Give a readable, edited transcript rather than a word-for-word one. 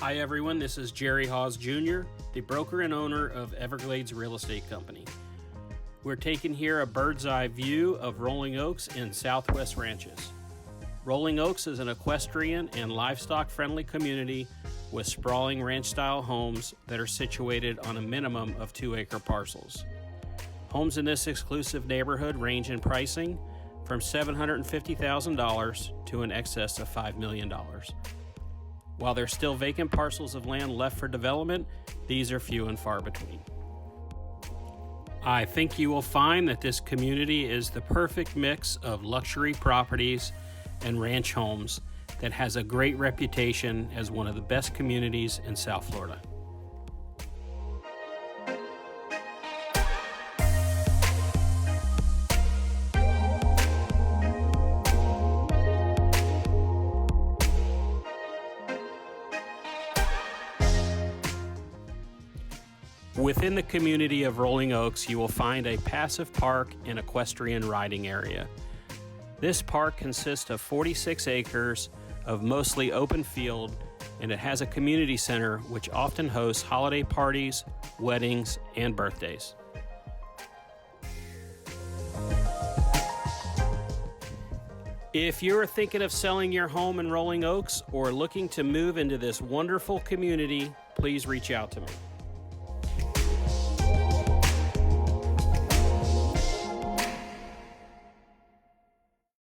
Hi everyone, this is Jerry Hawes Jr., the broker and owner of Everglades Real Estate Company. We're taking here a bird's eye view of Rolling Oaks and Southwest Ranches. Rolling Oaks is an equestrian and livestock friendly community with sprawling ranch-style homes that are situated on a minimum of 2-acre parcels. Homes in this exclusive neighborhood range in pricing from $750,000 to in excess of $5 million. While there's still vacant parcels of land left for development, these are few and far between. I think you will find that this community is the perfect mix of luxury properties and ranch homes that has a great reputation as one of the best communities in South Florida. Within the community of Rolling Oaks, you will find a passive park and equestrian riding area. This park consists of 46 acres of mostly open field, and it has a community center which often hosts holiday parties, weddings, and birthdays. If you're thinking of selling your home in Rolling Oaks or looking to move into this wonderful community, please reach out to me.